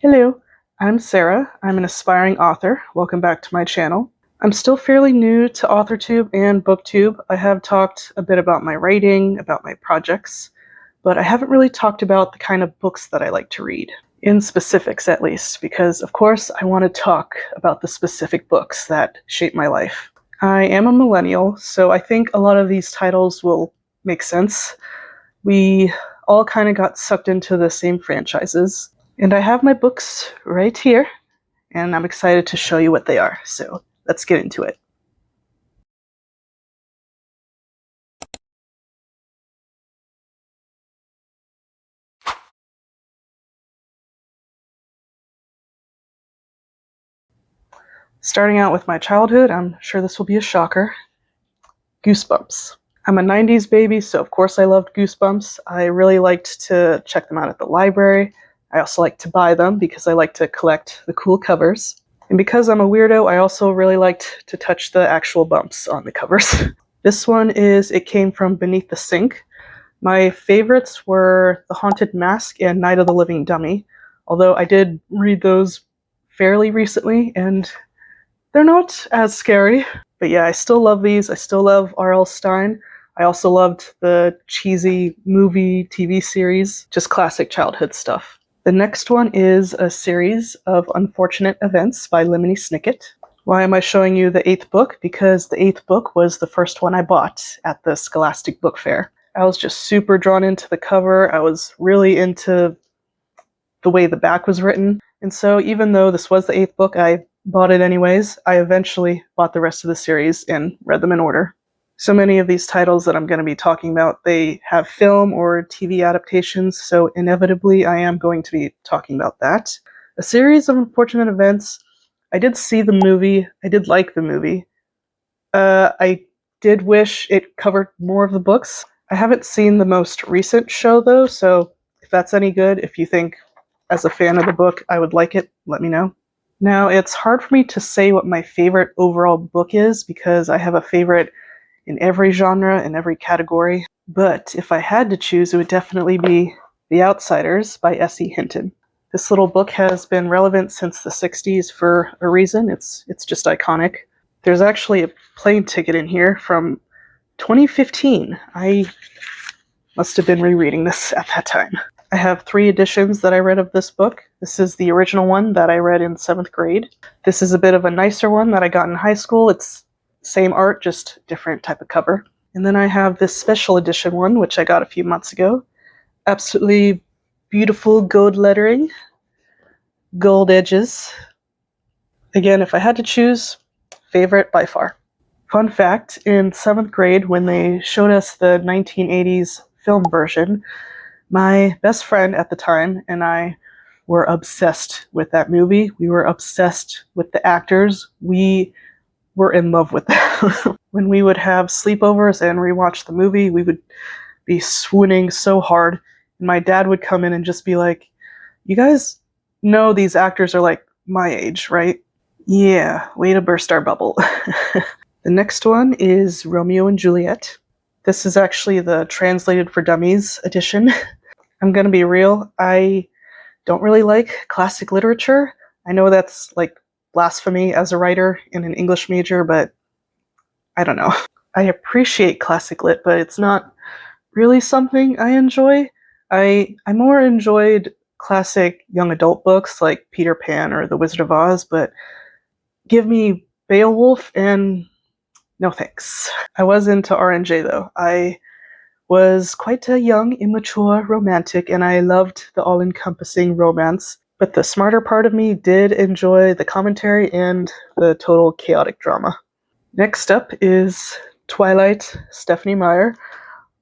Hello, I'm Sarah. I'm an aspiring author. Welcome back to my channel. I'm still fairly new to authortube and booktube. I have talked a bit about my writing, about my projects, but I haven't really talked about the kind of books that I like to read, in specifics at least, because of course I want to talk about the specific books that shape my life. I am a millennial, so I think a lot of these titles will make sense. We all kind of got sucked into the same franchises. And I have my books right here, and I'm excited to show you what they are. So let's get into it. Starting out with my childhood, I'm sure this will be a shocker. Goosebumps. I'm a 90s baby, so of course I loved Goosebumps. I really liked to check them out at the library. I also like to buy them because I like to collect the cool covers. And because I'm a weirdo, I also really liked to touch the actual bumps on the covers. This one is It Came From Beneath the Sink. My favorites were The Haunted Mask and Night of the Living Dummy, although I did read those fairly recently, and they're not as scary. But yeah, I still love these. I still love R.L. Stine. I also loved the cheesy movie TV series, just classic childhood stuff. The next one is a series of unfortunate events by Lemony Snicket. Why am I showing you the 8th book? Because the 8th book was the first one I bought at the Scholastic Book Fair. I was just super drawn into the cover. I was really into the way the back was written. And so even though this was the 8th book, I bought it anyways. I eventually bought the rest of the series and read them in order. So many of these titles that I'm going to be talking about, they have film or TV adaptations, so inevitably I am going to be talking about that. A series of unfortunate events. I did see the movie. I did like the movie. I did wish it covered more of the books. I haven't seen the most recent show though, so if that's any good, if you think as a fan of the book I would like it, let me know. Now, it's hard for me to say what my favorite overall book is because I have a favorite in every genre, in every category. But if I had to choose, it would definitely be The Outsiders by S.E. Hinton. This little book has been relevant since the 60s for a reason. It's just iconic. There's actually a plane ticket in here from 2015. I must have been rereading this at that time. I have 3 editions that I read of this book. This is the original one that I read in 7th grade. This is a bit of a nicer one that I got in high school. It's same art, just different type of cover. And then I have this special edition one, which I got a few months ago. Absolutely beautiful gold lettering, gold edges. Again, if I had to choose, favorite by far. Fun fact, in 7th grade, when they showed us the 1980s film version, my best friend at the time and I were obsessed with that movie. We were obsessed with the actors. We were in love with them. When we would have sleepovers and rewatch the movie, we would be swooning so hard. And my dad would come in and just be like, "You guys know these actors are like my age, right?" Yeah, way to burst our bubble. The next one is Romeo and Juliet. This is actually the Translated for Dummies edition. I'm gonna be real, I don't really like classic literature. I know that's like blasphemy as a writer in an English major, but I don't know. I appreciate classic lit, but it's not really something I enjoy. I more enjoyed classic young adult books like Peter Pan or The Wizard of Oz, but give me Beowulf and no thanks. I was into R&J though. I was quite a young, immature romantic, and I loved the all-encompassing romance. But the smarter part of me did enjoy the commentary and the total chaotic drama. Next up is Twilight, Stephenie Meyer.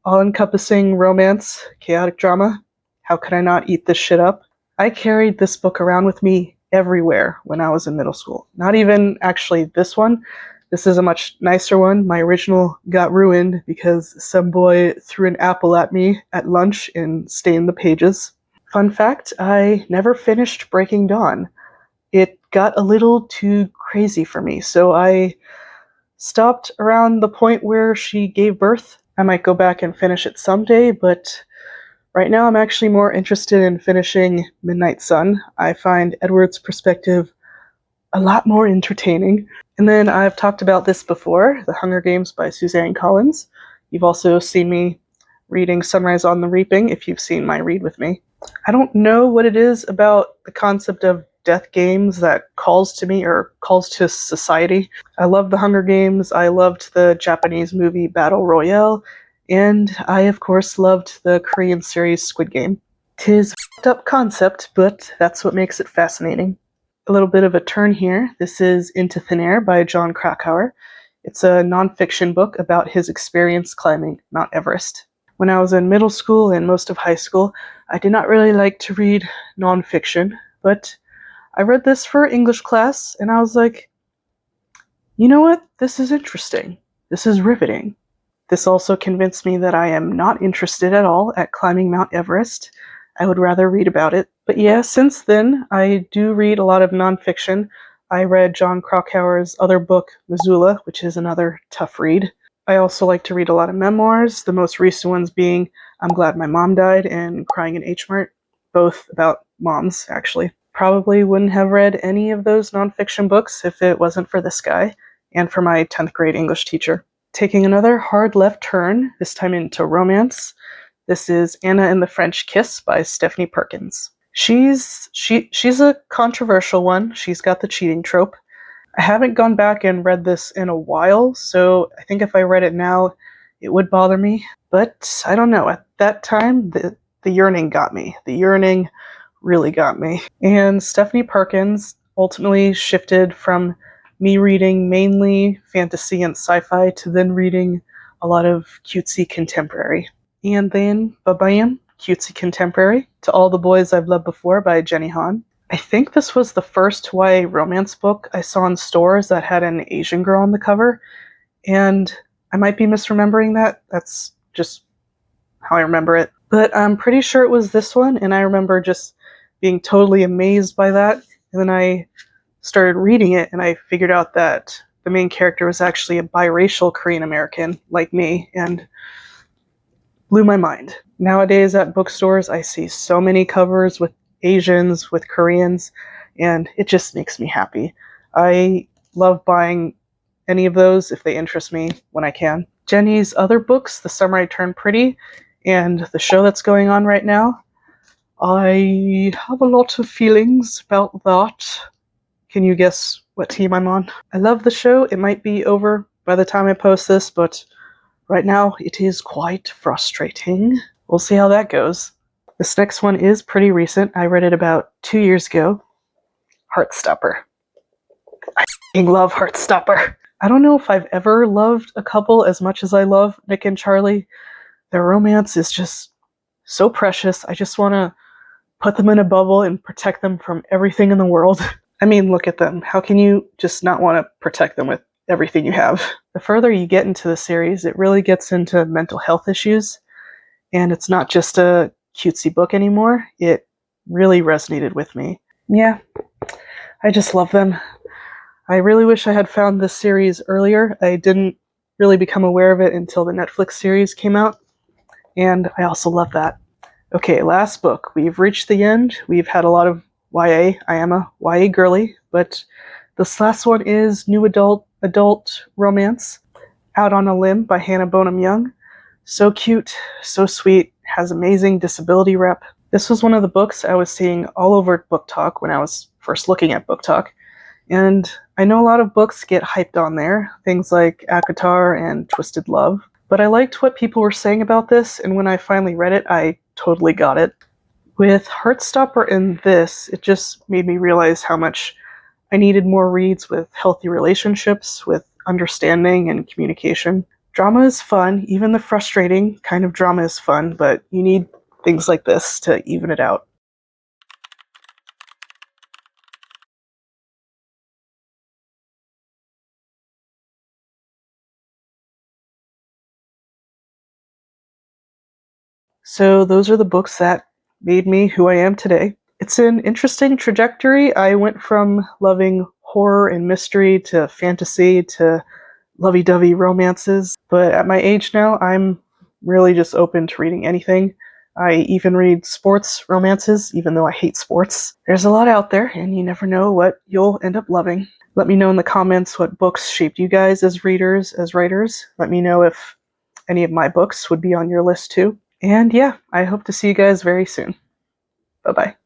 All-encompassing romance, chaotic drama. How could I not eat this shit up? I carried this book around with me everywhere when I was in middle school. Not even actually this one. This is a much nicer one. My original got ruined because some boy threw an apple at me at lunch and stained the pages. Fun fact, I never finished Breaking Dawn. It got a little too crazy for me, so I stopped around the point where she gave birth. I might go back and finish it someday, but Right now I'm actually more interested in finishing Midnight Sun. I find Edward's perspective a lot more entertaining. And then I've talked about this before, The Hunger Games by Suzanne Collins. You've also seen me reading Sunrise on the Reaping if you've seen my read with me. I don't know what it is about the concept of death games that calls to me or calls to society. I love The Hunger Games. I loved the Japanese movie Battle Royale. And I, of course, loved the Korean series Squid Game. 'Tis a f***ed up concept, but that's what makes it fascinating. A little bit of a turn here. This is Into Thin Air by Jon Krakauer. It's a nonfiction book about his experience climbing Mount Everest. When I was in middle school and most of high school, I did not really like to read nonfiction, but I read this for English class, and I was like, you know what? This is interesting. This is riveting. This also convinced me that I am not interested at all at climbing Mount Everest. I would rather read about it. But yeah, since then, I do read a lot of nonfiction. I read Jon Krakauer's other book, Missoula, which is another tough read. I also like to read a lot of memoirs, the most recent ones being I'm Glad My Mom Died and Crying in H Mart, both about moms, actually. Probably wouldn't have read any of those nonfiction books if it wasn't for this guy and for my 10th grade English teacher. Taking another hard left turn, this time into romance. This is Anna and the French Kiss by Stephanie Perkins. She's a controversial one. She's got the cheating trope. I haven't gone back and read this in a while, so I think if I read it now, it would bother me. But I don't know. At that time, the yearning got me. The yearning really got me. And Stephanie Perkins ultimately shifted from me reading mainly fantasy and sci-fi to then reading a lot of cutesy contemporary. And then, ba-bam, cutesy contemporary, To All the Boys I've Loved Before by Jenny Han. I think this was the first YA romance book I saw in stores that had an Asian girl on the cover, and I might be misremembering that. That's just how I remember it. But I'm pretty sure it was this one, and I remember just being totally amazed by that. And then I started reading it, and I figured out that the main character was actually a biracial Korean American like me, and blew my mind. Nowadays at bookstores, I see so many covers with Asians, with Koreans, and it just makes me happy. I love buying any of those if they interest me when I can. Jenny's other books, The Summer I Turned Pretty, and the show that's going on right now, I have a lot of feelings about that. Can you guess what team I'm on? I love the show. It might be over by the time I post this, but right now it is quite frustrating. We'll see how that goes. This next one is pretty recent. I read it about 2 years ago. Heartstopper. I f***ing love Heartstopper. I don't know if I've ever loved a couple as much as I love Nick and Charlie. Their romance is just so precious. I just want to put them in a bubble and protect them from everything in the world. I mean, look at them. How can you just not want to protect them with everything you have? The further you get into the series, it really gets into mental health issues. And it's not just a cutesy book anymore. It really resonated with me. Yeah, I just love them. I really wish I had found this series earlier. I didn't really become aware of it until the Netflix series came out. And I also love that. Okay, last book. We've reached the end. We've had a lot of YA. I am a YA girly, but this last one is new adult romance, Out on a Limb by Hannah Bonham Young. So cute, so sweet, has amazing disability rep. This was one of the books I was seeing all over Book Talk when I was first looking at Book Talk. And I know a lot of books get hyped on there, things like ACOTAR and Twisted Love. But I liked what people were saying about this, and when I finally read it, I totally got it. With Heartstopper and this, it just made me realize how much I needed more reads with healthy relationships, with understanding and communication. Drama is fun. Even the frustrating kind of drama is fun, but you need things like this to even it out. So those are the books that made me who I am today. It's an interesting trajectory. I went from loving horror and mystery to fantasy to lovey-dovey romances. But at my age now, I'm really just open to reading anything. I even read sports romances, even though I hate sports. There's a lot out there, and you never know what you'll end up loving. Let me know in the comments what books shaped you guys as readers, as writers. Let me know if any of my books would be on your list too. And yeah, I hope to see you guys very soon. Bye-bye.